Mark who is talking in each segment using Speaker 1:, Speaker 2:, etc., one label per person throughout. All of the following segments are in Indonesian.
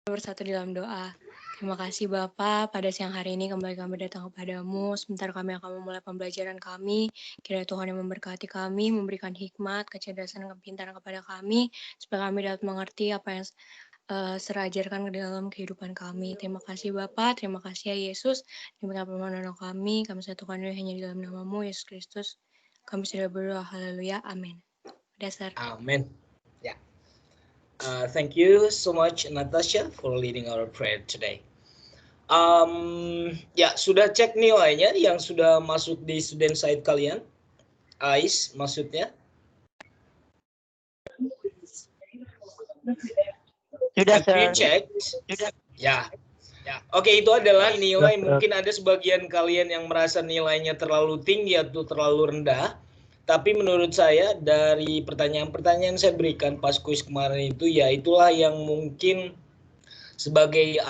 Speaker 1: bersatu dalam doa. Terima kasih Bapak, pada siang hari ini kembali kami datang kepadamu. Sebentar kami akan memulai pembelajaran kami. Kiranya Tuhan yang memberkati kami, memberikan hikmat, kecerdasan, dan kepintaran kepada kami, supaya kami dapat mengerti apa yang serajarkan ke dalam kehidupan kami. Terima kasih Bapak, terima kasih ya Yesus. Demikian permohonan kami satukan hanya di dalam namamu, Yesus Kristus. Kami sudah berdoa, haleluya, amin. Dasar.
Speaker 2: Amen. Ya. Thank you so much Natasha for leading our prayer today. Ya, sudah cek nilainya yang sudah masuk di student site kalian? AIS maksudnya?
Speaker 3: Sudah,
Speaker 2: Have you
Speaker 3: sir.
Speaker 2: checked? Ya. Oke, itu adalah nilai. Mungkin ada sebagian kalian yang merasa nilainya terlalu tinggi atau terlalu rendah. Tapi menurut saya dari pertanyaan-pertanyaan saya berikan pas kuis kemarin itu, ya itulah yang mungkin sebagai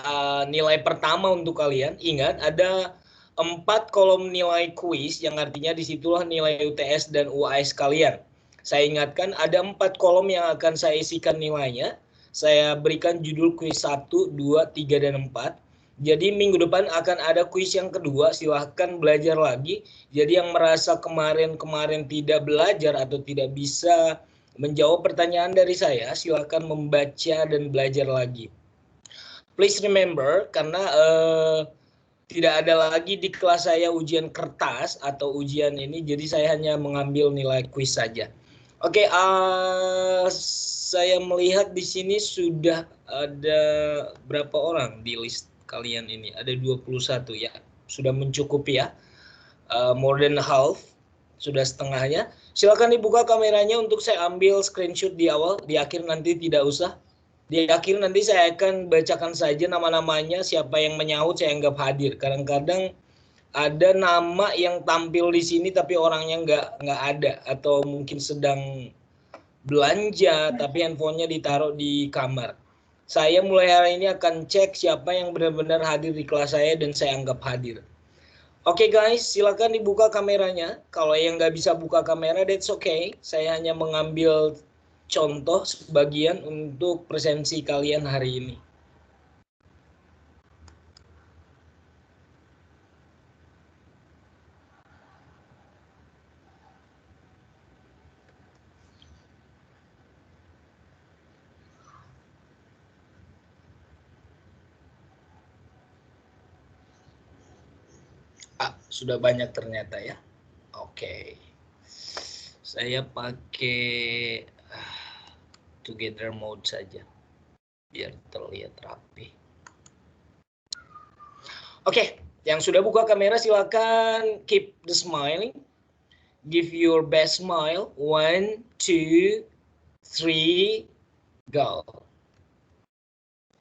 Speaker 2: nilai pertama untuk kalian. Ingat, ada 4 kolom nilai kuis yang artinya disitulah nilai UTS dan UAS kalian. Saya ingatkan ada 4 kolom yang akan saya isikan nilainya. Saya berikan judul kuis 1, 2, 3, dan 4. Jadi minggu depan akan ada kuis yang kedua, silahkan belajar lagi. Jadi yang merasa kemarin tidak belajar atau tidak bisa menjawab pertanyaan dari saya, silahkan membaca dan belajar lagi. Please remember, karena tidak ada lagi di kelas saya ujian kertas atau ujian ini, jadi saya hanya mengambil nilai kuis saja. Oke, saya melihat di sini sudah ada berapa orang di list kalian ini? Ada 21 ya, sudah mencukupi ya. More than half, sudah setengahnya. Silakan dibuka kameranya untuk saya ambil screenshot di awal, di akhir nanti tidak usah. Di akhir nanti saya akan bacakan saja nama-namanya, siapa yang menyahut saya anggap hadir. Kadang-kadang ada nama yang tampil di sini tapi orangnya nggak ada, atau mungkin sedang belanja tapi handphonenya ditaruh di kamar. Saya mulai hari ini akan cek siapa yang benar-benar hadir di kelas saya dan saya anggap hadir. Oke guys, silakan dibuka kameranya. Kalau yang nggak bisa buka kamera, that's okay. Saya hanya mengambil contoh sebagian untuk presensi kalian hari ini. Sudah banyak ternyata ya. Oke. Saya pakai together mode saja biar terlihat rapi. Oke, yang sudah buka kamera silakan keep the smiling. Give your best smile. 1, 2, 3, go.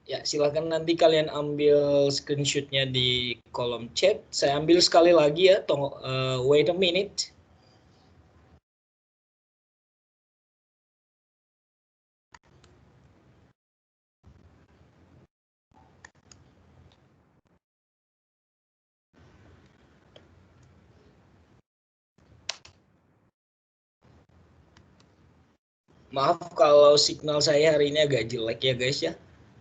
Speaker 2: Ya, silakan nanti kalian ambil screenshotnya di kolom chat. Saya ambil sekali lagi ya. Wait a minute. Maaf kalau signal saya hari ini agak jelek ya guys ya.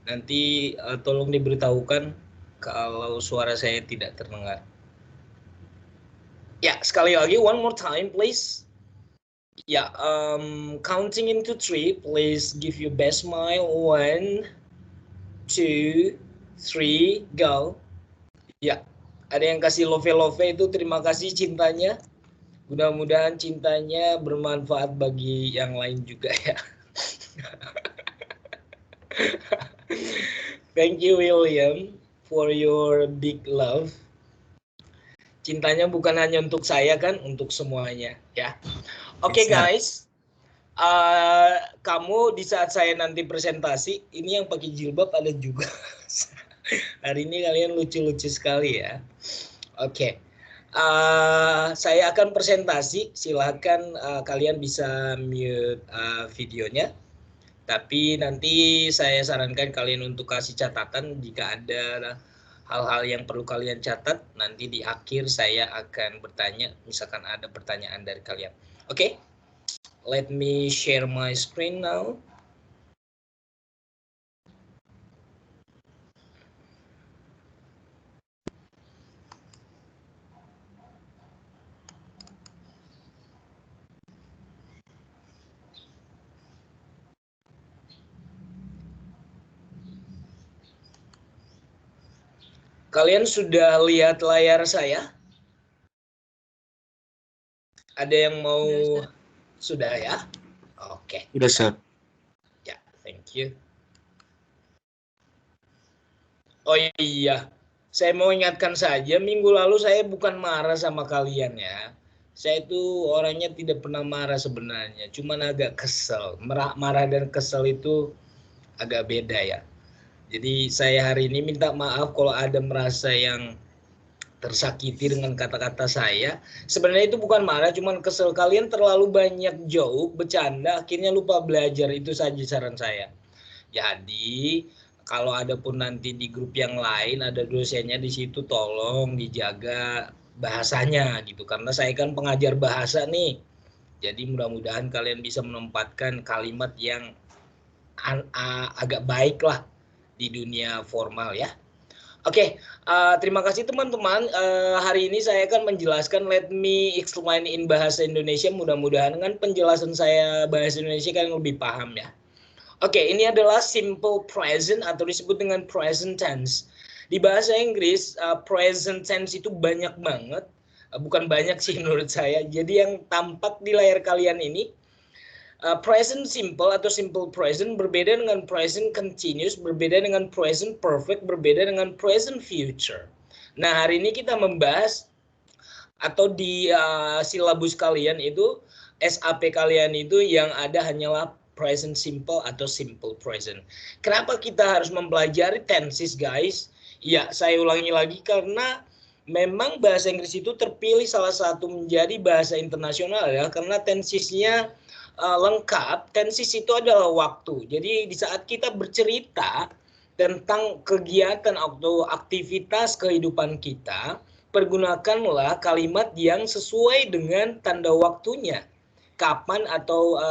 Speaker 2: Nanti tolong diberitahukan kalau suara saya tidak terdengar. Ya, sekali lagi, one more time please. Ya, counting into 3, please give your best smile. 1, 2, 3, go. Ya, ada yang kasih love itu, terima kasih cintanya. Mudah-mudahan cintanya bermanfaat bagi yang lain juga ya. Thank you William for your big love. Cintanya bukan hanya untuk saya kan, untuk semuanya ya. Oke guys, kamu di saat saya nanti presentasi, ini yang pakai jilbab ada juga. Hari ini kalian lucu-lucu sekali ya. Oke. Saya akan presentasi, silakan kalian bisa mute videonya. Tapi nanti saya sarankan kalian untuk kasih catatan jika ada hal-hal yang perlu kalian catat. Nanti di akhir saya akan bertanya, misalkan ada pertanyaan dari kalian. Oke, let me share my screen now. Kalian sudah lihat layar saya? Ada yang mau? Sudah ya? Oke.
Speaker 3: Sudah, Sir.
Speaker 2: Ya, thank you. Oh iya, saya mau ingatkan saja, minggu lalu saya bukan marah sama kalian ya. Saya itu orangnya tidak pernah marah sebenarnya, cuman agak kesel. Marah dan kesel itu agak beda ya. Jadi saya hari ini minta maaf kalau ada merasa yang tersakiti dengan kata-kata saya. Sebenarnya itu bukan marah, cuman kesel. Kalian terlalu banyak joke, bercanda, akhirnya lupa belajar. Itu saja saran saya. Jadi kalau ada pun nanti di grup yang lain ada dosennya di situ, tolong dijaga bahasanya gitu. Karena saya kan pengajar bahasa nih. Jadi mudah-mudahan kalian bisa menempatkan kalimat yang agak baik lah di dunia formal ya. Oke, terima kasih teman-teman. Hari ini saya akan menjelaskan Let Me Explain in Bahasa Indonesia. Mudah-mudahan dengan penjelasan saya bahasa Indonesia kalian lebih paham ya. Oke, ini adalah simple present atau disebut dengan present tense. Di bahasa Inggris, present tense itu banyak banget. Bukan banyak sih menurut saya. Jadi yang tampak di layar kalian ini, present simple atau simple present berbeda dengan present continuous, berbeda dengan present perfect, berbeda dengan present future. Nah, hari ini kita membahas atau di silabus kalian itu, SAP kalian itu yang ada hanyalah present simple atau simple present. Kenapa kita harus mempelajari tenses, guys? Ya, saya ulangi lagi karena memang bahasa Inggris itu terpilih salah satu menjadi bahasa internasional ya, karena tensesnya lengkap. Tenses itu adalah waktu. Jadi di saat kita bercerita tentang kegiatan atau aktivitas kehidupan kita, pergunakanlah kalimat yang sesuai dengan tanda waktunya. Kapan atau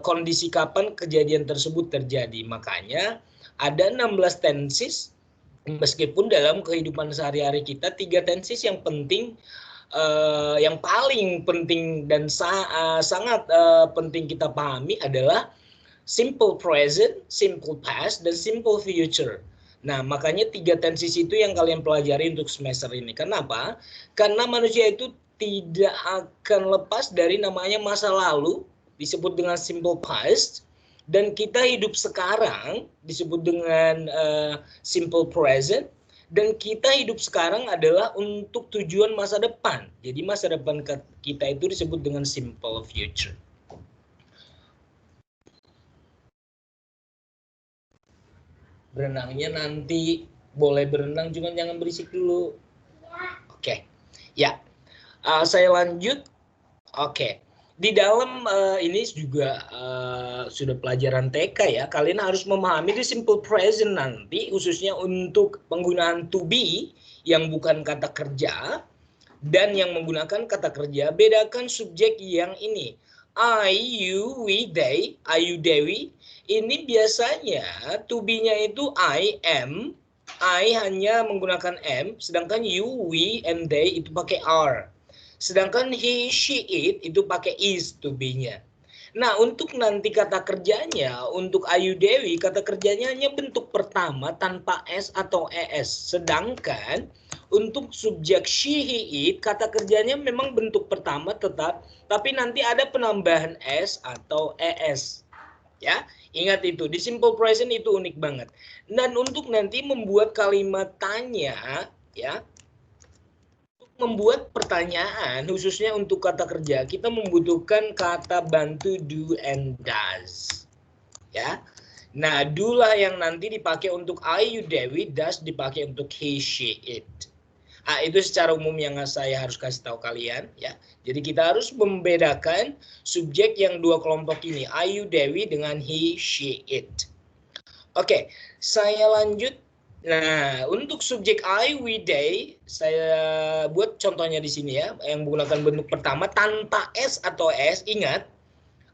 Speaker 2: kondisi kapan kejadian tersebut terjadi. Makanya ada 16 tenses, meskipun dalam kehidupan sehari-hari kita 3 tenses yang penting, yang paling penting dan sangat penting kita pahami adalah simple present, simple past, dan simple future. Nah, makanya 3 tenses itu yang kalian pelajari untuk semester ini. Kenapa? Karena manusia itu tidak akan lepas dari namanya masa lalu, disebut dengan simple past, dan kita hidup sekarang disebut dengan simple present, dan kita hidup sekarang adalah untuk tujuan masa depan. Jadi masa depan kita itu disebut dengan simple future. Berenangnya nanti boleh berenang, cuma jangan berisik dulu. Oke, ya. Saya lanjut. Oke, di dalam ini juga sudah pelajaran TK ya. Kalian harus memahami di simple present nanti, khususnya untuk penggunaan to be yang bukan kata kerja dan yang menggunakan kata kerja. Bedakan subjek yang ini. I, you, we, they, ayu, dewi. Ini biasanya to be-nya itu I, am. I hanya menggunakan am, sedangkan you, we, and they itu pakai are. Sedangkan he, she, it itu pakai is to be-nya. Nah, untuk nanti kata kerjanya, untuk Ayu Dewi, kata kerjanya hanya bentuk pertama tanpa s atau es. Sedangkan untuk subjek she, he, it, kata kerjanya memang bentuk pertama tetap, tapi nanti ada penambahan s atau es. Ya, ingat itu, di simple present itu unik banget. Dan untuk nanti membuat kalimat tanya, ya, membuat pertanyaan khususnya untuk kata kerja, kita membutuhkan kata bantu do and does. Ya. Nah, do lah yang nanti dipakai untuk I, you, Dewi, does dipakai untuk he, she, it. Itu secara umum yang saya harus kasih tahu kalian ya. Jadi kita harus membedakan subjek yang 2 kelompok ini, I, you, Dewi dengan he, she, it. Oke, saya lanjut. Nah, untuk subjek I, we, they, saya buat contohnya di sini ya, yang menggunakan bentuk pertama tanpa s atau s. Ingat,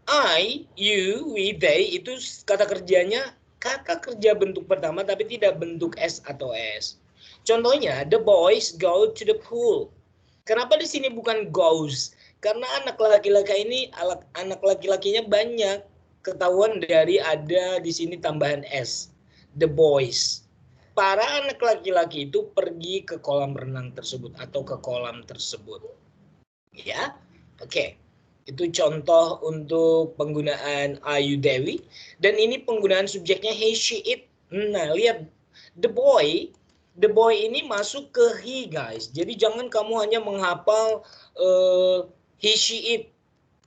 Speaker 2: I, you, we, they itu kata kerjanya kata kerja bentuk pertama tapi tidak bentuk s atau s. Contohnya, the boys go to the pool. Kenapa di sini bukan goes? Karena anak laki-lakinya banyak, ketahuan dari ada di sini tambahan s. The boys. para anak laki-laki itu pergi ke kolam renang tersebut atau ke kolam tersebut. Ya, oke. Itu contoh untuk penggunaan Ayu Dewi. Dan ini penggunaan subjeknya he, she, it. Nah, lihat. The boy ini masuk ke he, guys. Jadi jangan kamu hanya menghafal he, she, it.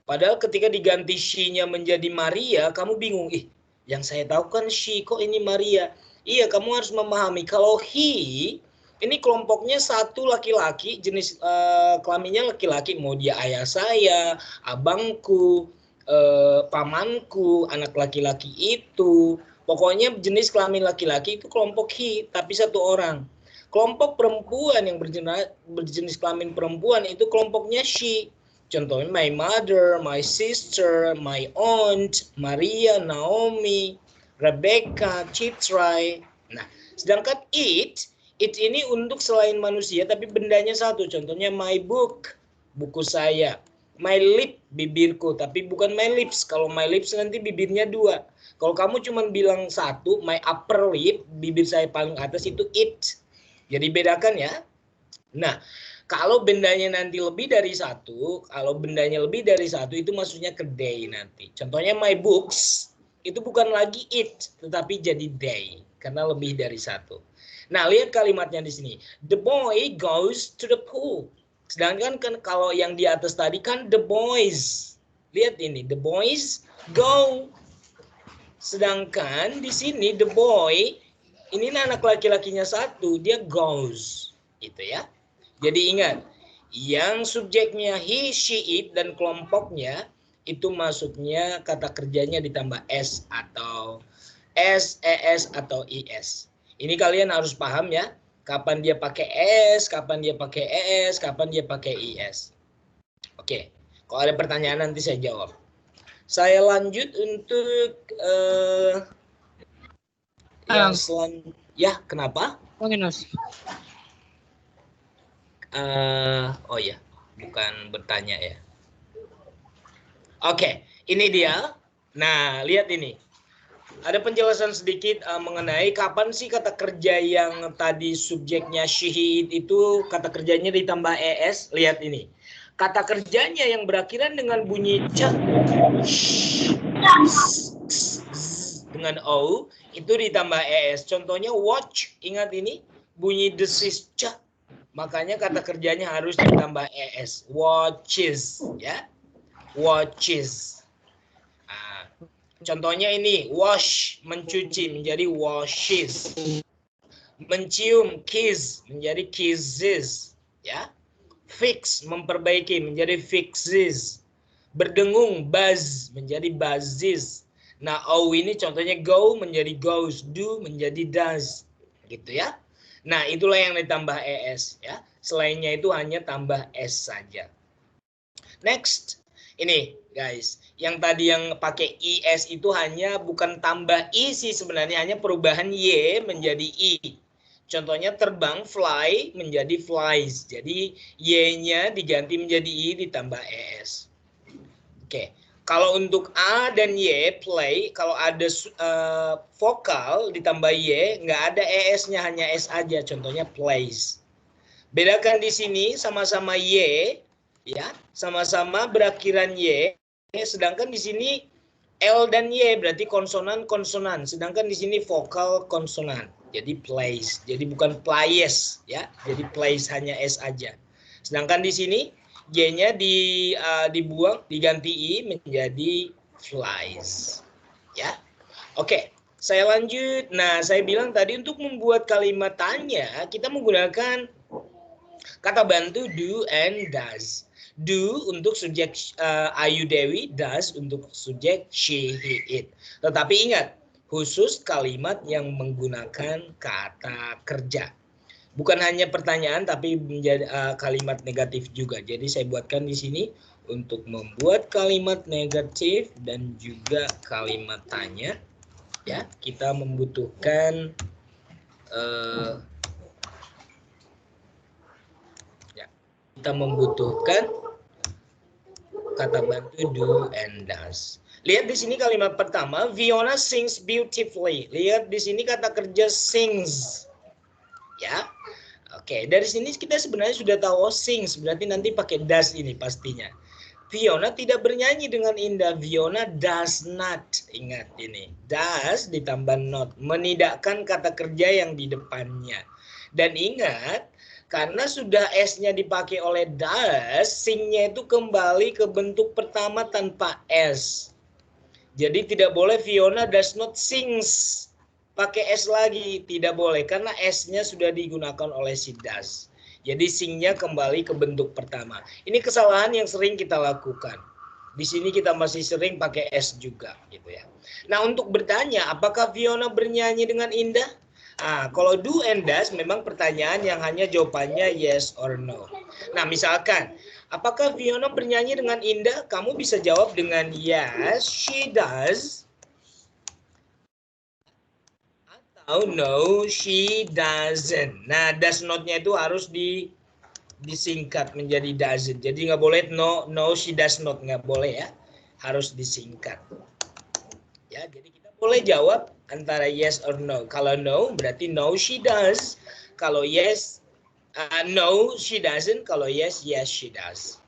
Speaker 2: Padahal ketika diganti she-nya menjadi Maria, kamu bingung. Yang saya tahu kan she, kok ini Maria? Iya, kamu harus memahami kalau he ini kelompoknya satu laki-laki, jenis kelaminnya laki-laki, mau dia ayah saya, abangku, pamanku, anak laki-laki itu. Pokoknya jenis kelamin laki-laki itu kelompok he, tapi satu orang. Kelompok perempuan yang berjenis kelamin perempuan itu kelompoknya she. Contohnya my mother, my sister, my aunt, Maria, Naomi, Rebecca, Citrai. Nah, sedangkan it ini untuk selain manusia tapi bendanya satu. Contohnya my book, buku saya. My lip, bibirku, tapi bukan my lips. Kalau my lips nanti bibirnya dua. Kalau kamu cuma bilang satu, my upper lip, bibir saya paling atas itu it. Jadi bedakan ya. Nah, kalau bendanya nanti lebih dari satu, itu maksudnya ke they nanti. Contohnya my books, itu bukan lagi it, tetapi jadi they, karena lebih dari satu. Nah, lihat kalimatnya di sini. The boy goes to the pool. Sedangkan kan kalau yang di atas tadi kan the boys. Lihat ini, the boys go. Sedangkan di sini the boy, ini anak laki-lakinya satu, dia goes. Gitu ya. Jadi ingat, yang subjeknya he, she, it, dan kelompoknya itu masuknya kata kerjanya ditambah s atau s, es, atau is. Ini kalian harus paham ya, kapan dia pakai s, kapan dia pakai es, kapan dia pakai is. Oke, kalau ada pertanyaan nanti saya jawab. Saya lanjut untuk yang selanjutnya. Ya, kenapa? Oh ya, bukan bertanya ya. Oke, ini dia. Nah, lihat ini. Ada penjelasan sedikit mengenai kapan sih kata kerja yang tadi subjeknya she, it itu kata kerjanya ditambah es. Lihat ini. Kata kerjanya yang berakhiran dengan bunyi c dengan o itu ditambah es. Contohnya watch, ingat ini bunyi desis c. Makanya kata kerjanya harus ditambah es. Watches, ya. Watches. Nah, contohnya ini wash, mencuci menjadi washes. Mencium, kiss menjadi kisses, ya. Fix, memperbaiki menjadi fixes. Berdengung, buzz menjadi buzzes. Nah, o ini contohnya go menjadi goes, do menjadi does. Gitu ya. Nah, itulah yang ditambah es ya. Selainnya itu hanya tambah s saja. Next. Ini, guys. Yang tadi yang pakai is itu hanya bukan tambah i sih sebenarnya, hanya perubahan y menjadi i. Contohnya terbang, fly menjadi flies. Jadi y-nya diganti menjadi i ditambah es. Oke. Kalau untuk A dan Y, play, kalau ada vokal ditambah Y, nggak ada ES-nya, hanya S aja. Contohnya plays. Bedakan di sini sama-sama Y, ya, sama-sama berakhiran Y, sedangkan di sini L dan Y berarti konsonan-konsonan, sedangkan di sini vokal konsonan. Jadi plays, jadi bukan plays, ya. Jadi plays hanya S aja. Sedangkan di sini Y-nya dibuang, diganti I menjadi flies. Ya. Oke, saya lanjut. Nah, saya bilang tadi untuk membuat kalimat tanya, kita menggunakan kata bantu do and does. Do untuk subjek Ayu Dewi, does untuk subjek she, he, it. Tetapi ingat, khusus kalimat yang menggunakan kata kerja. Bukan hanya pertanyaan tapi menjadi kalimat negatif juga. Jadi saya buatkan di sini untuk membuat kalimat negatif dan juga kalimat tanya. Ya, kita membutuhkan kata bantu do and does. Lihat di sini kalimat pertama, Fiona sings beautifully. Lihat di sini kata kerja sings. ya. Oke, dari sini kita sebenarnya sudah tahu sings, berarti nanti pakai does ini pastinya. Fiona tidak bernyanyi dengan indah. Fiona does not. Ingat ini. Does ditambah not. Menidakkan kata kerja yang di depannya. Dan ingat, karena sudah S-nya dipakai oleh does, sing-nya itu kembali ke bentuk pertama tanpa S. Jadi tidak boleh Fiona does not sings. Pakai S lagi. Tidak boleh. Karena S-nya sudah digunakan oleh si does. Jadi sing-nya kembali ke bentuk pertama. Ini kesalahan yang sering kita lakukan. Di sini kita masih sering pakai S juga, gitu ya. Nah, untuk bertanya, apakah Fiona bernyanyi dengan indah? Kalau do and does memang pertanyaan yang hanya jawabannya yes or no. Nah, misalkan, apakah Fiona bernyanyi dengan indah? Kamu bisa jawab dengan yes, she does. Atau no, she doesn't. Nah, does not-nya itu harus disingkat menjadi doesn't. Jadi nggak boleh no she does not, nggak boleh ya, harus disingkat. Ya, jadi kita boleh jawab antara yes or no. Kalau no berarti no she does. Kalau yes no she doesn't. Kalau yes she does.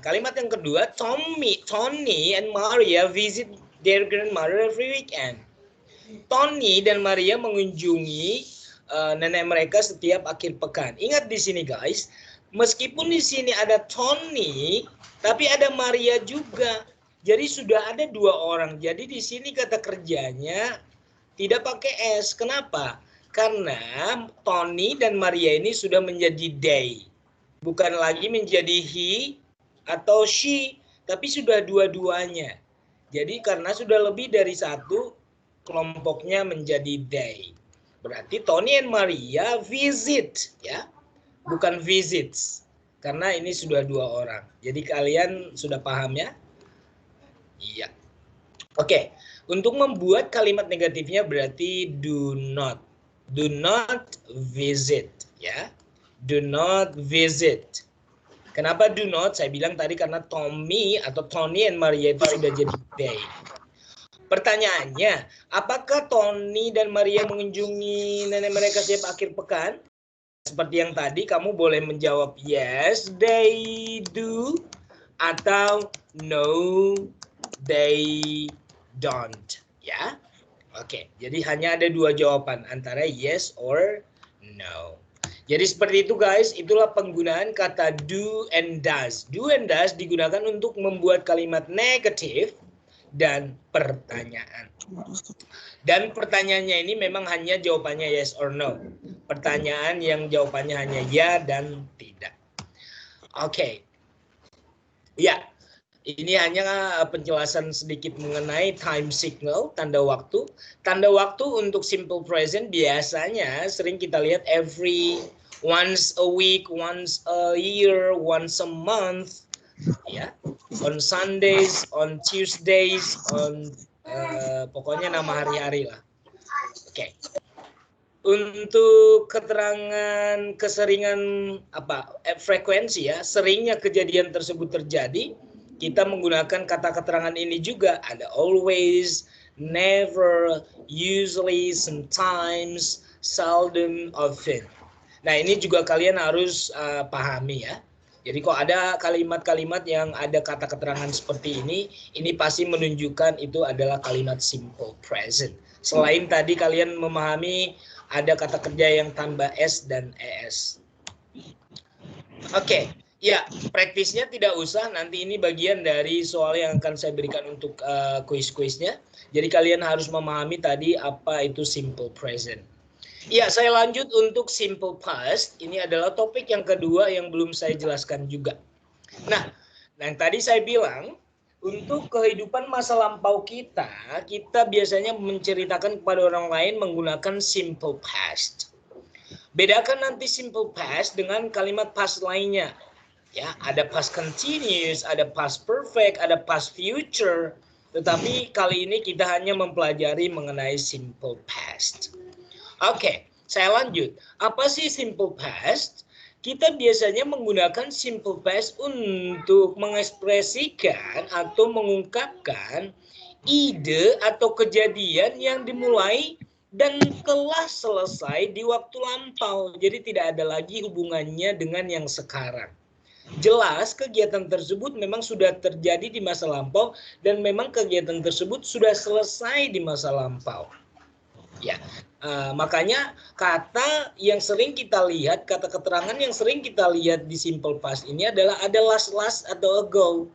Speaker 2: Kalimat yang kedua, Tony and Maria visit their grandmother every weekend. Tony dan Maria mengunjungi nenek mereka setiap akhir pekan. Ingat di sini guys, meskipun di sini ada Tony, tapi ada Maria juga. Jadi sudah ada dua orang. Jadi di sini kata kerjanya tidak pakai S. Kenapa? Karena Tony dan Maria ini sudah menjadi they. Bukan lagi menjadi he atau she, tapi sudah dua-duanya. Jadi karena sudah lebih dari satu, kelompoknya menjadi they. Berarti Tony and Maria visit, ya, bukan visits, karena ini sudah dua orang. Jadi kalian sudah paham ya? Iya. Oke, untuk membuat kalimat negatifnya berarti do not visit, ya. Do not visit. Kenapa do not? Saya bilang tadi karena Tommy atau Tony and Maria itu sudah jadi they. Pertanyaannya, apakah Tony dan Maria mengunjungi nenek mereka setiap akhir pekan? Seperti yang tadi, kamu boleh menjawab yes, they do, atau no, they don't. Ya, oke. Jadi hanya ada dua jawaban antara yes or no. Jadi seperti itu guys, itulah penggunaan kata do and does. Do and does digunakan untuk membuat kalimat negatif dan pertanyaan. Dan pertanyaannya ini memang hanya jawabannya yes or no. Pertanyaan yang jawabannya hanya ya dan tidak. Oke. Ya, ini hanya penjelasan sedikit mengenai time signal, tanda waktu. Tanda waktu untuk simple present biasanya sering kita lihat once a week, once a year, once a month. Ya, on Sundays, on Tuesdays, on pokoknya nama hari-hari lah. Oke. Untuk keterangan keseringan frekuensi ya, seringnya kejadian tersebut terjadi, kita menggunakan kata keterangan ini juga. Ada always, never, usually, sometimes, seldom, often. Nah, ini juga kalian harus pahami ya. Jadi kok ada kalimat-kalimat yang ada kata keterangan seperti ini pasti menunjukkan itu adalah kalimat simple present. Selain tadi kalian memahami ada kata kerja yang tambah S dan ES. Oke, ya praktisnya tidak usah, nanti ini bagian dari soal yang akan saya berikan untuk kuis-kuisnya. Jadi kalian harus memahami tadi apa itu simple present. Ya, saya lanjut untuk simple past. Ini adalah topik yang kedua yang belum saya jelaskan juga. Nah, yang tadi saya bilang, untuk kehidupan masa lampau kita biasanya menceritakan kepada orang lain menggunakan simple past. Bedakan nanti simple past dengan kalimat past lainnya. Ya, ada past continuous, ada past perfect, ada past future. Tetapi kali ini kita hanya mempelajari mengenai simple past. Oke, saya lanjut. Apa sih simple past? Kita biasanya menggunakan simple past untuk mengekspresikan atau mengungkapkan ide atau kejadian yang dimulai dan telah selesai di waktu lampau. Jadi tidak ada lagi hubungannya dengan yang sekarang. Jelas kegiatan tersebut memang sudah terjadi di masa lampau dan memang kegiatan tersebut sudah selesai di masa lampau. Ya, makanya kata yang sering kita lihat, kata keterangan yang sering kita lihat di simple past ini adalah ada last atau ago.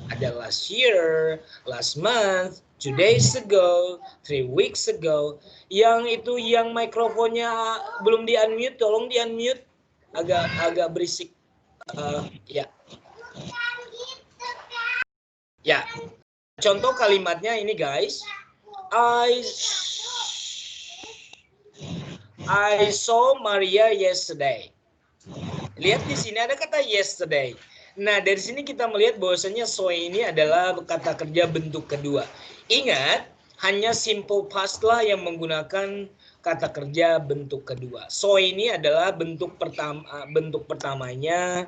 Speaker 2: Ada last year, last month, 2 days ago, 3 weeks ago. Yang itu yang mikrofonnya belum di-unmute, tolong di-unmute. Agak berisik. Ya. Ya. Contoh kalimatnya ini guys. I saw Maria yesterday. Lihat di sini ada kata yesterday. Nah, dari sini kita melihat bahwasanya so ini adalah kata kerja bentuk kedua. Ingat, hanya simple past lah yang menggunakan kata kerja bentuk kedua. So ini adalah bentuk pertamanya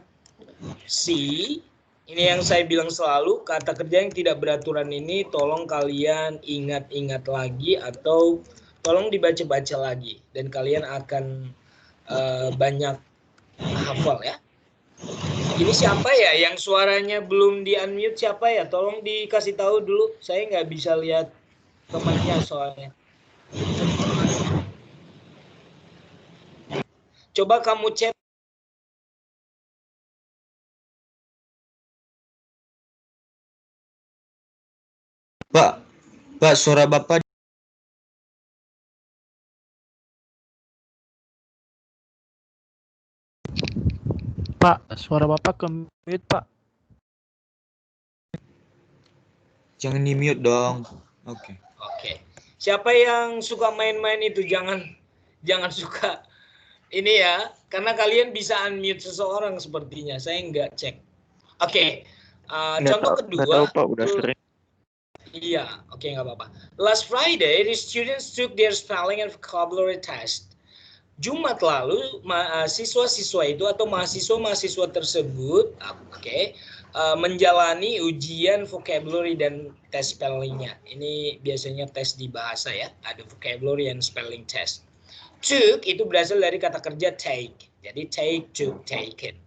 Speaker 2: si. Ini yang saya bilang selalu, kata kerja yang tidak beraturan ini tolong kalian ingat-ingat lagi atau tolong dibaca-baca lagi dan kalian akan banyak hafal ya. Ini siapa ya yang suaranya belum di-unmute, siapa ya? Tolong dikasih tahu dulu. Saya nggak bisa lihat temannya soalnya. Coba kamu chat.
Speaker 3: Pak, suara Bapak.
Speaker 4: Pak, suara Bapak ke mute, Pak.
Speaker 3: Jangan di-mute dong. Oke.
Speaker 2: Oke. Siapa yang suka main-main itu jangan suka ini ya, karena kalian bisa unmute seseorang sepertinya. Saya nggak cek. Oke. Contoh kedua.
Speaker 4: Nggak tahu, Pak, udah sering.
Speaker 2: Iya, oke, nggak apa-apa. Last Friday, the students took their spelling and vocabulary test. Jumat lalu siswa-siswa itu atau mahasiswa-mahasiswa tersebut menjalani ujian vocabulary dan tes spellingnya. Ini biasanya tes di bahasa ya, ada vocabulary and spelling test. Took itu berasal dari kata kerja take. Jadi take, took, taken.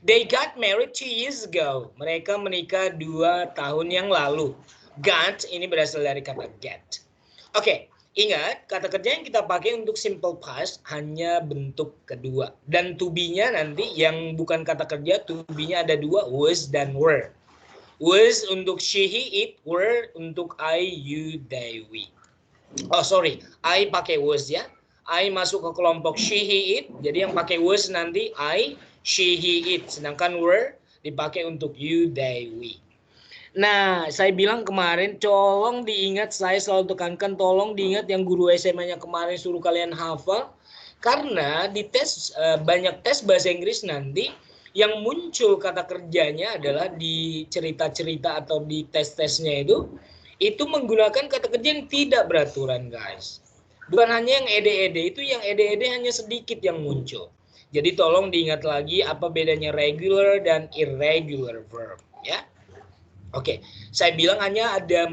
Speaker 2: They got married 2 years ago. Mereka menikah 2 tahun yang lalu. Got ini berasal dari kata get. Oke. Ingat, kata kerja yang kita pakai untuk simple past hanya bentuk kedua. Dan to be-nya nanti yang bukan kata kerja, to be-nya ada 2, was dan were. Was untuk she, he, it, were untuk I, you, they, we. Oh sorry, I pakai was ya. I masuk ke kelompok she, he, it. Jadi yang pakai was nanti I, she, he, it. Sedangkan were dipakai untuk you, they, we. Nah, saya bilang kemarin, tolong diingat, saya selalu tekankan, tolong diingat yang guru SMA-nya kemarin suruh kalian hafal. Karena di tes, banyak tes bahasa Inggris nanti, yang muncul kata kerjanya adalah di cerita-cerita atau di tes-tesnya itu menggunakan kata kerja yang tidak beraturan, guys. Bukan hanya yang ede-ede, itu yang ede-ede hanya sedikit yang muncul. Jadi tolong diingat lagi apa bedanya regular dan irregular verb, ya. Oke, saya bilang hanya ada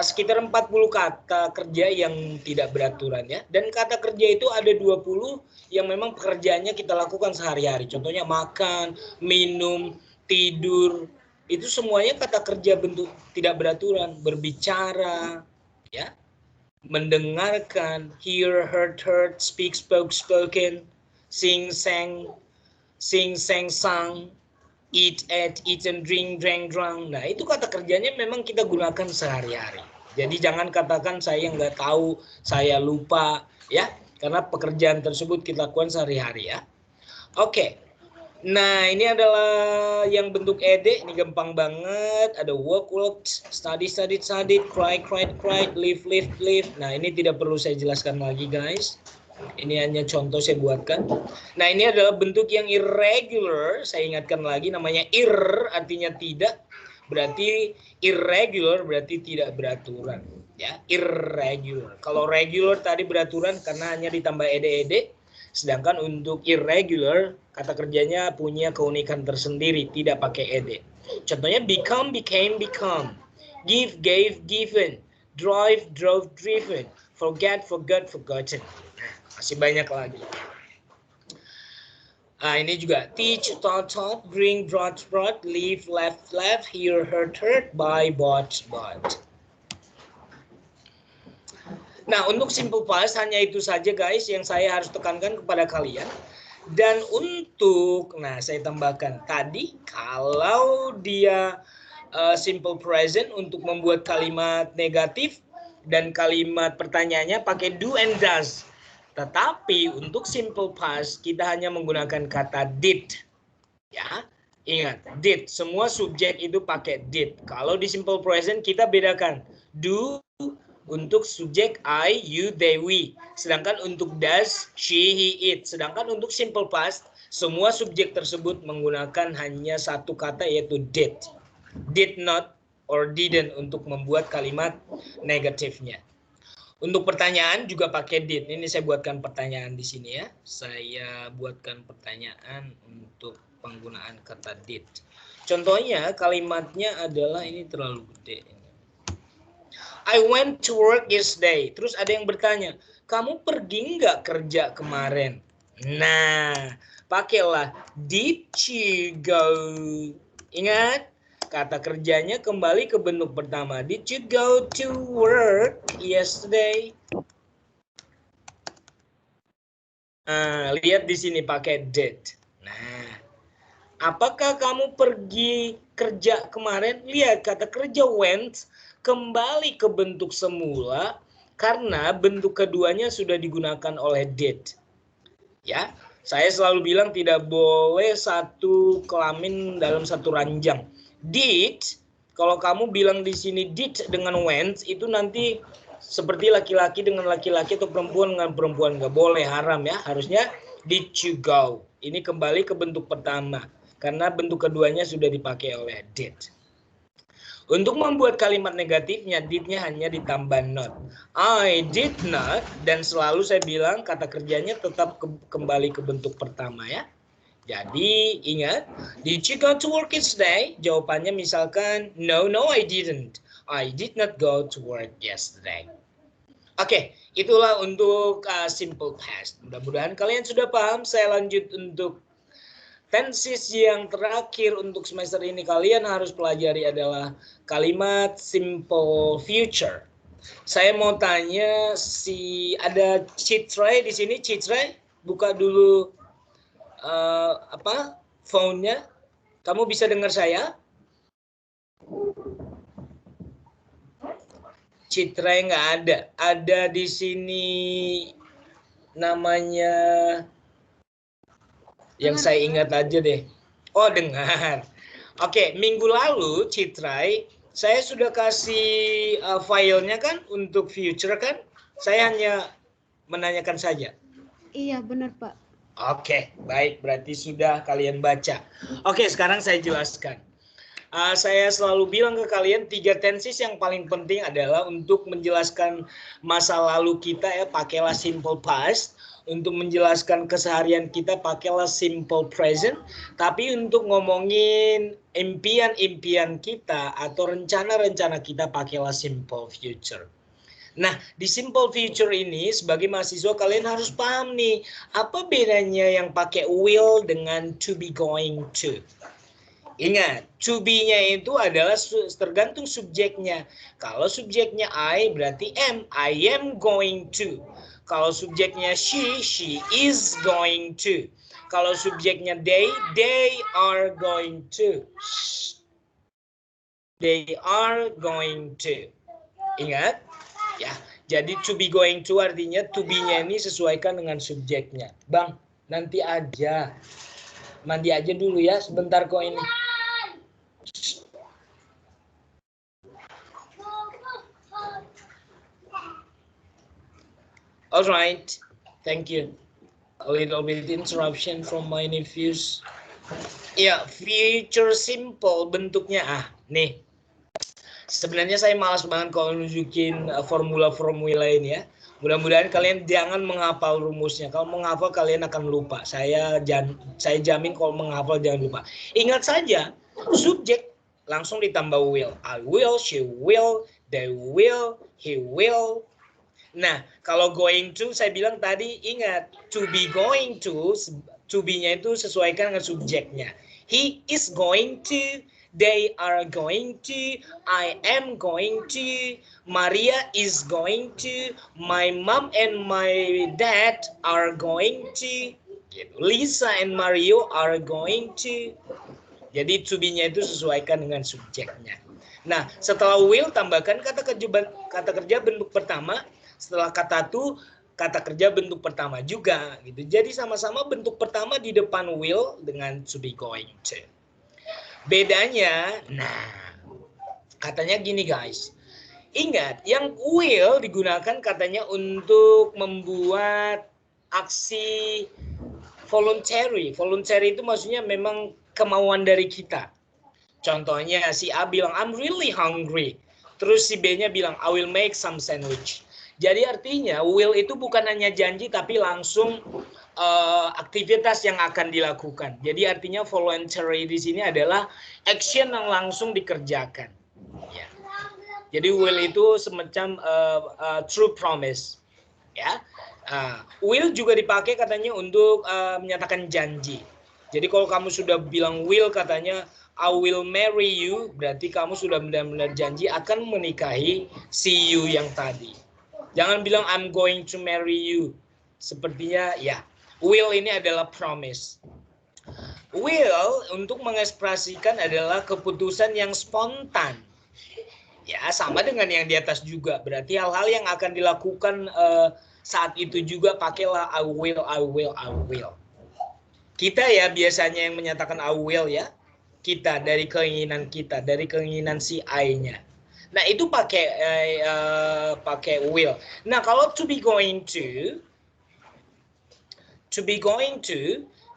Speaker 2: sekitar 40 kata kerja yang tidak beraturan ya. Dan kata kerja itu ada 20 yang memang pekerjaannya kita lakukan sehari-hari. Contohnya makan, minum, tidur. Itu semuanya kata kerja bentuk tidak beraturan. Berbicara, ya, mendengarkan, hear, heard, speak, spoke, spoken, sing, sang, sang, eat, ate, eaten, drink, drank, drunk. Nah, itu kata kerjanya memang kita gunakan sehari-hari. Jadi jangan katakan saya nggak tahu, saya lupa, ya. Karena pekerjaan tersebut kita lakukan sehari-hari, ya. Oke. Nah, ini adalah yang bentuk ed. Ini gampang banget. Ada work, study, cry, live. Nah, ini tidak perlu saya jelaskan lagi, guys. Ini hanya contoh saya buatkan. Nah, ini adalah bentuk yang irregular. Saya ingatkan lagi, namanya artinya tidak. Berarti irregular berarti tidak beraturan. Ya, irregular. Kalau regular tadi beraturan karena hanya ditambah ed. Sedangkan untuk irregular, kata kerjanya punya keunikan tersendiri, tidak pakai ed. Contohnya become, became, become. Give, gave, given. drive, drove, driven, forget, forgot, forgotten. Nah, masih banyak lagi. Nah, ini juga teach, taught, taught, bring, brought, brought, leave, left, left, hear, heard, heard, buy, bought, bought. Nah, untuk simple past hanya itu saja guys yang saya harus tekankan kepada kalian. Dan untuk, nah saya tambahkan tadi, kalau dia simple present untuk membuat kalimat negatif dan kalimat pertanyaannya pakai do and does. Tetapi untuk simple past kita hanya menggunakan kata did. Ya, ingat, did. Semua subjek itu pakai did. Kalau di simple present kita bedakan do untuk subjek I, you, they, we. Sedangkan untuk does, she, he, it. Sedangkan untuk simple past, semua subjek tersebut menggunakan hanya satu kata yaitu did. Did not or didn't untuk membuat kalimat negatifnya. Untuk pertanyaan juga pakai did. Ini saya buatkan pertanyaan di sini ya. Saya buatkan pertanyaan untuk penggunaan kata did. Contohnya kalimatnya adalah ini terlalu gede. I went to work yesterday. Terus ada yang bertanya, kamu pergi nggak kerja kemarin? Nah, pakailah did you go. Ingat, kata kerjanya kembali ke bentuk pertama. Did you go to work yesterday? Lihat di sini pakai did. Nah, apakah kamu pergi kerja kemarin? Lihat kata kerja went kembali ke bentuk semula karena bentuk keduanya sudah digunakan oleh did. Ya, saya selalu bilang tidak boleh satu kelamin dalam satu ranjang. Did, kalau kamu bilang di sini did dengan went, itu nanti seperti laki-laki dengan laki-laki atau perempuan dengan perempuan. Nggak boleh, haram ya. Harusnya did you go. Ini kembali ke bentuk pertama. Karena bentuk keduanya sudah dipakai oleh did. Untuk membuat kalimat negatifnya, did-nya hanya ditambah not. I did not, dan selalu saya bilang kata kerjanya tetap kembali ke bentuk pertama ya. Jadi ingat, did you go to work yesterday? Jawabannya misalkan, no, I didn't. I did not go to work yesterday. Oke, itulah untuk simple past. Mudah-mudahan kalian sudah paham. Saya lanjut untuk tenses yang terakhir untuk semester ini kalian harus pelajari adalah kalimat simple future. Saya mau tanya ada Citra di sini. Citra, buka dulu phone-nya. Kamu bisa dengar saya? Citra nggak ada. Ada di sini namanya. Yang saya ingat aja deh. Oh, dengar. Oke, minggu lalu Citrai, saya sudah kasih filenya kan untuk future kan? Saya hanya menanyakan saja.
Speaker 5: Iya, benar, Pak.
Speaker 2: Oke, baik. Berarti sudah kalian baca. Oke, sekarang saya jelaskan. Saya selalu bilang ke kalian 3 tenses yang paling penting adalah untuk menjelaskan masa lalu kita ya, pakailah simple past. Untuk menjelaskan keseharian kita pakailah simple present. Tapi untuk ngomongin impian-impian kita atau rencana-rencana kita pakailah simple future. Nah, di simple future ini sebagai mahasiswa kalian harus paham nih, apa bedanya yang pakai will dengan to be going to. Ingat, to be-nya itu adalah tergantung subjeknya. Kalau subjeknya I berarti am, I am going to. Kalau subjeknya she is going to. Kalau subjeknya they are going to. They are going to. Ingat? Ya, jadi to be going to artinya to be-nya ini sesuaikan dengan subjeknya. Bang, nanti aja. Mandi aja dulu ya, sebentar kok ini. Alright, thank you. A little bit interruption from my nephews. Ya, future simple bentuknya nih. Sebenarnya saya malas banget kalau nunjukin formula-formula ini ya. Mudah-mudahan kalian jangan menghafal rumusnya. Kalau menghafal kalian akan lupa. Saya jamin kalau menghafal jangan lupa. Ingat saja, subjek langsung ditambah will. I will, she will, they will, he will. Nah, kalau going to, saya bilang tadi, ingat, to be going to be-nya itu sesuaikan dengan subjeknya. He is going to, they are going to, I am going to, Maria is going to, my mom and my dad are going to, Lisa and Mario are going to. Jadi to be-nya itu sesuaikan dengan subjeknya. Nah, setelah will tambahkan kata kerja bentuk pertama. Setelah kata to, kata kerja bentuk pertama juga gitu. Jadi sama-sama bentuk pertama di depan will dengan to be going to. Bedanya, nah, katanya gini guys. Ingat, yang will digunakan katanya untuk membuat aksi voluntary. Voluntary itu maksudnya memang kemauan dari kita. Contohnya si A bilang I'm really hungry. Terus si B-nya bilang I will make some sandwich. Jadi artinya will itu bukan hanya janji tapi langsung aktivitas yang akan dilakukan. Jadi artinya voluntary di sini adalah action yang langsung dikerjakan. Ya. Jadi will itu semacam true promise. Ya. Will juga dipakai katanya untuk menyatakan janji. Jadi kalau kamu sudah bilang will katanya I will marry you, berarti kamu sudah benar-benar janji akan menikahi si you yang tadi. Jangan bilang I'm going to marry you. Sepertinya ya, will ini adalah promise. Will untuk mengekspresikan adalah keputusan yang spontan. Ya, sama dengan yang di atas juga. Berarti hal-hal yang akan dilakukan saat itu juga pakailah I will, I will, I will. Kita ya biasanya yang menyatakan I will ya. Kita dari keinginan si I-nya. Nah, itu pakai will. Nah, kalau to be going to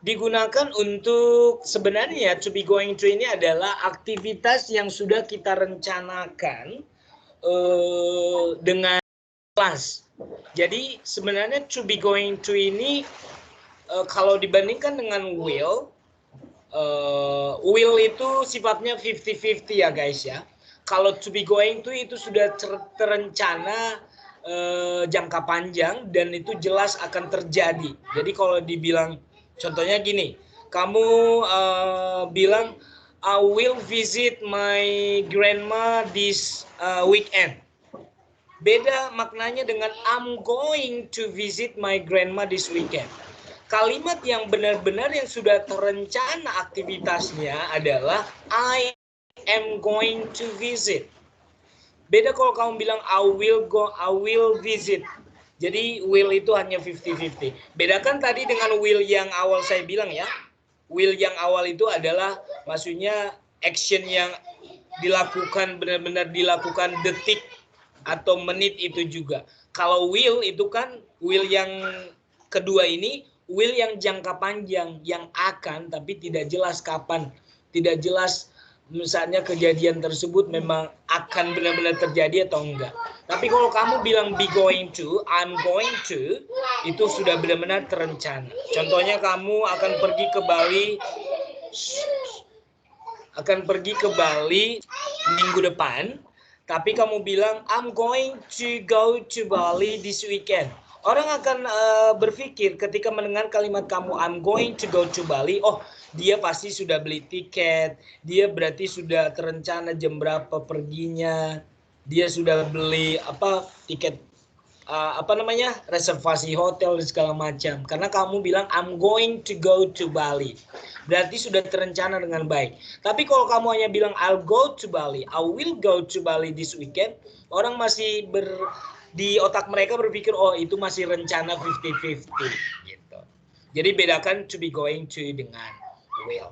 Speaker 2: digunakan untuk sebenarnya to be going to ini adalah aktivitas yang sudah kita rencanakan dengan kelas. Jadi sebenarnya to be going to ini kalau dibandingkan dengan will itu sifatnya 50-50 ya guys ya. Kalau to be going to itu sudah terencana jangka panjang dan itu jelas akan terjadi. Jadi kalau dibilang contohnya gini, kamu bilang I will visit my grandma this weekend. Beda maknanya dengan I'm going to visit my grandma this weekend. Kalimat yang benar-benar yang sudah terencana aktivitasnya adalah I am going to visit. Beda kalau kamu bilang I will go, I will visit. Jadi will itu hanya 50-50. Bedakan tadi dengan will yang awal saya bilang ya. Will yang awal itu adalah maksudnya action yang dilakukan benar-benar dilakukan detik atau menit itu juga. Kalau will itu kan will yang kedua ini will yang jangka panjang, yang akan tapi tidak jelas kapan, tidak jelas misalnya kejadian tersebut memang akan benar-benar terjadi atau enggak. Tapi kalau kamu bilang be going to, I'm going to, itu sudah benar-benar terencana. Contohnya kamu akan pergi ke Bali minggu depan, tapi kamu bilang I'm going to go to Bali this weekend. Orang akan berpikir ketika mendengar kalimat kamu I'm going to go to Bali, oh dia pasti sudah beli tiket, dia berarti sudah terencana jam berapa perginya, dia sudah beli tiket reservasi hotel dan segala macam. Karena kamu bilang I'm going to go to Bali, berarti sudah terencana dengan baik. Tapi kalau kamu hanya bilang I'll go to Bali, I will go to Bali this weekend, orang masih di otak mereka berpikir oh itu masih rencana 50-50 gitu. Jadi bedakan to be going to dengan will.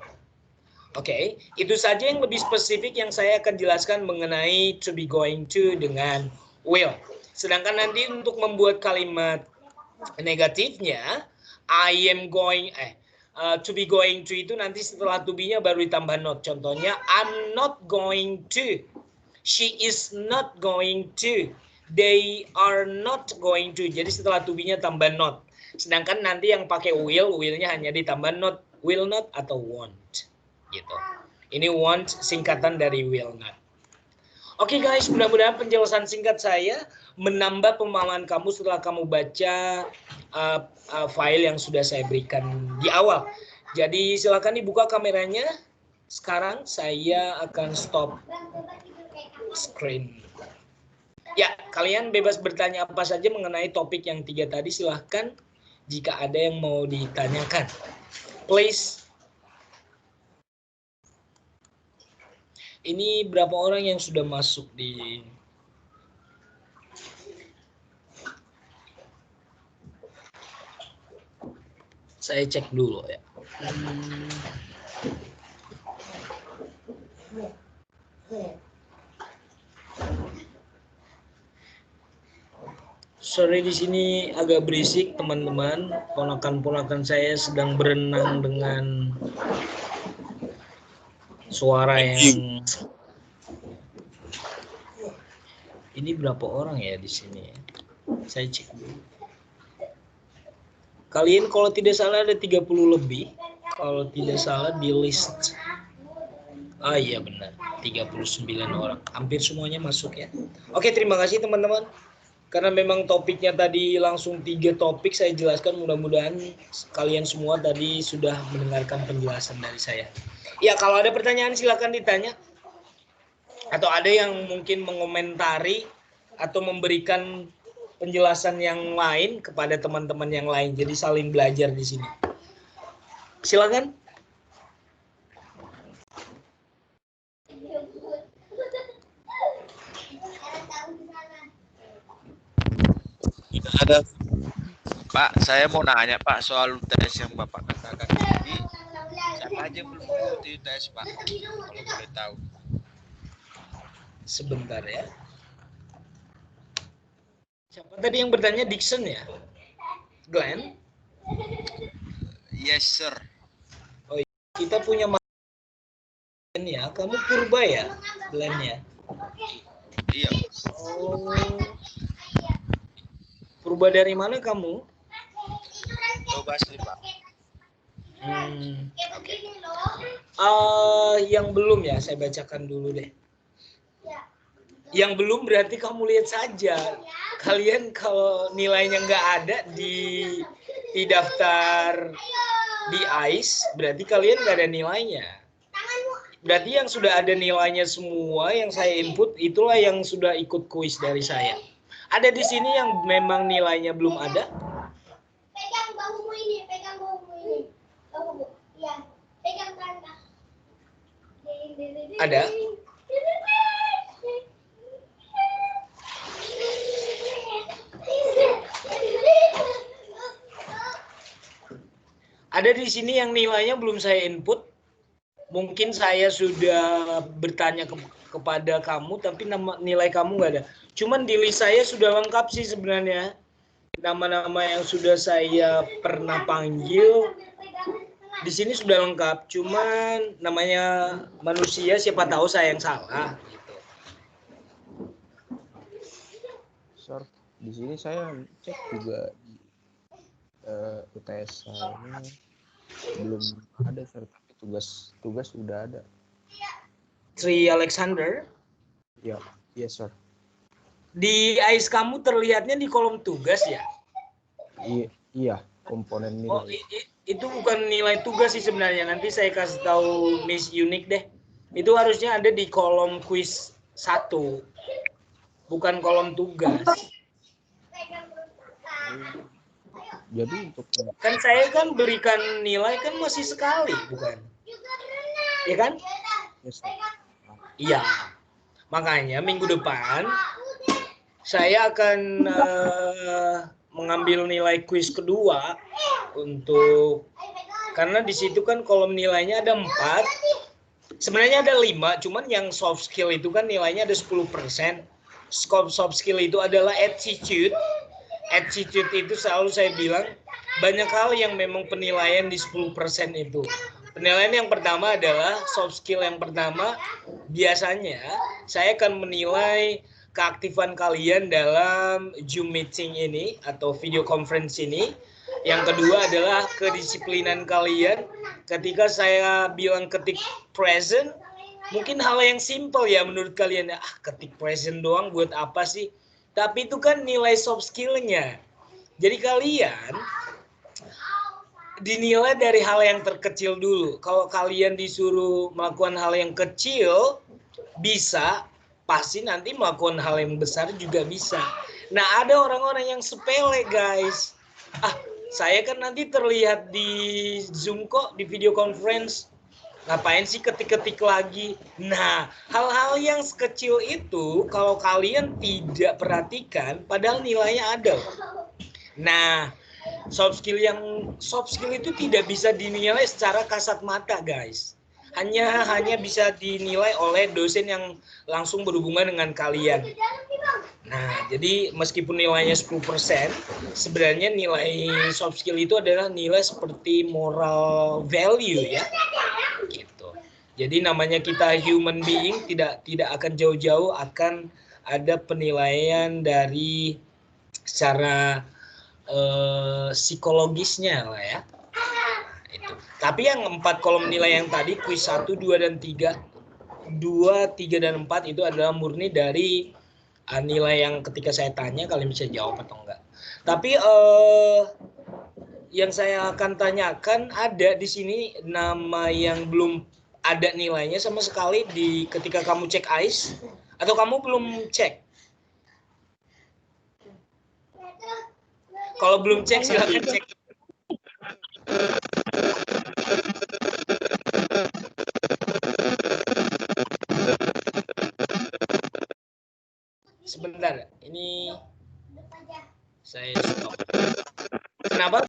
Speaker 2: Oke, itu saja yang lebih spesifik yang saya akan jelaskan mengenai to be going to dengan will. Sedangkan nanti untuk membuat kalimat negatifnya I am going to be going to itu nanti setelah to be-nya baru ditambah not. Contohnya I'm not going to, she is not going to, they are not going to. Jadi setelah to be-nya tambah not. Sedangkan nanti yang pakai will-nya hanya ditambah not, will not atau won't. Gitu. Ini want singkatan dari will not. Oke guys, mudah-mudahan penjelasan singkat saya menambah pemahaman kamu setelah kamu baca file yang sudah saya berikan di awal. Jadi silakan dibuka kameranya. Sekarang saya akan stop screen. Ya, kalian bebas bertanya apa saja mengenai topik yang 3 tadi, silahkan jika ada yang mau ditanyakan. Please. Ini berapa orang yang sudah masuk di... Saya cek dulu ya. Sorry di sini agak berisik teman-teman. Ponakan-ponakan saya sedang berenang dengan suara yang... Ini berapa orang ya di sini ya? Saya cek dulu. Kalian kalau tidak salah ada 30 lebih. Kalau tidak salah di list. Ah iya benar, 39 orang. Hampir semuanya masuk ya. Oke, terima kasih teman-teman. Karena memang topiknya tadi langsung 3 topik saya jelaskan, mudah-mudahan kalian semua tadi sudah mendengarkan penjelasan dari saya. Ya, kalau ada pertanyaan silakan ditanya. Atau ada yang mungkin mengomentari atau memberikan penjelasan yang lain kepada teman-teman yang lain. Jadi saling belajar di sini. Silakan.
Speaker 5: Ada. Pak, saya mau nanya Pak soal UTS yang Bapak katakan tadi. Siapa aja belum mengikuti UTS Pak? Kalau boleh tahu.
Speaker 2: Sebentar ya. Siapa tadi yang bertanya? Dixon ya? Glenn?
Speaker 5: Yes sir.
Speaker 2: Oh iya. Kita punya ya. Kamu Purba ya? Glenn ya?
Speaker 5: Iya.
Speaker 2: Oh. Purba dari mana kamu?
Speaker 5: Coba sih Pak.
Speaker 2: Oke. Yang belum ya, saya bacakan dulu deh. Yang belum berarti kamu lihat saja. Kalian kalau nilainya nggak ada di daftar di ICE, berarti kalian nggak ada nilainya. Berarti yang sudah ada nilainya semua yang saya input, itulah yang sudah ikut kuis dari saya. Ada di sini yang memang nilainya belum ada?
Speaker 6: Pegang bahumu ini, pegang bahumu ini. Bahumu, ya. Pegang tangan.
Speaker 2: Ada? Ada di sini yang nilainya belum saya input. Mungkin saya sudah bertanya kepada kamu, tapi nilai kamu nggak ada. Cuman di list saya sudah lengkap sih sebenarnya. Nama-nama yang sudah saya pernah panggil di sini sudah lengkap. Cuman namanya manusia, siapa tahu saya yang salah. Gitu.
Speaker 7: Sir, di sini saya cek juga di UTS saya belum ada, sir, tapi tugas udah ada.
Speaker 2: Tri Alexander.
Speaker 7: Ya, yes sir.
Speaker 2: Di ICE kamu terlihatnya di kolom tugas ya?
Speaker 7: Iya, komponen nilai.
Speaker 2: Oh, itu bukan nilai tugas sih sebenarnya. Nanti saya kasih tahu Miss Unik deh. Itu harusnya ada di kolom quiz 1. Bukan kolom tugas.
Speaker 7: Jadi untuk
Speaker 2: Kan saya kan berikan nilai kan masih sekali, bukan? Iya kan?
Speaker 7: yes, sir.
Speaker 2: Iya. Makanya minggu depan saya akan mengambil nilai kuis kedua karena di situ kan kolom nilainya ada 4. Sebenarnya ada 5, cuman yang soft skill itu kan nilainya ada 10%. Soft skill itu adalah attitude. Attitude itu selalu saya bilang banyak hal yang memang penilaian di 10% itu. Penilaian yang pertama adalah soft skill yang pertama, biasanya saya akan menilai keaktifan kalian dalam Zoom meeting ini atau video conference ini. Yang kedua adalah kedisiplinan kalian. Ketika saya bilang ketik present, Mungkin hal yang simple ya menurut kalian ya, ketik present doang buat apa sih? Tapi itu kan nilai soft skill-nya. Jadi kalian dinilai dari hal yang terkecil dulu. Kalau kalian disuruh melakukan hal yang kecil, bisa, pasti nanti melakukan hal yang besar juga bisa. Nah, ada orang-orang yang sepele, guys. Saya kan nanti terlihat di Zoom kok, di video conference. Ngapain sih ketik-ketik lagi? Nah, hal-hal yang sekecil itu, kalau kalian tidak perhatikan, padahal nilainya ada. Nah, soft skill itu tidak bisa dinilai secara kasat mata, guys. Hanya bisa dinilai oleh dosen yang langsung berhubungan dengan kalian. Nah, jadi meskipun nilainya 10%, sebenarnya nilai soft skill itu adalah nilai seperti moral value ya. Gitu. Jadi namanya kita human being tidak akan jauh-jauh akan ada penilaian dari secara psikologisnya lah ya. Itu. Tapi yang 4 kolom nilai yang tadi kuis 1, 2 dan 3, 2, 3 dan 4 itu adalah murni dari nilai yang ketika saya tanya kalian bisa jawab atau enggak. Tapi yang saya akan tanyakan ada di sini nama yang belum ada nilainya sama sekali di ketika kamu cek AIS atau kamu belum cek? Kalau belum cek silakan cek. Sebentar, ini saya stop. Kenapa?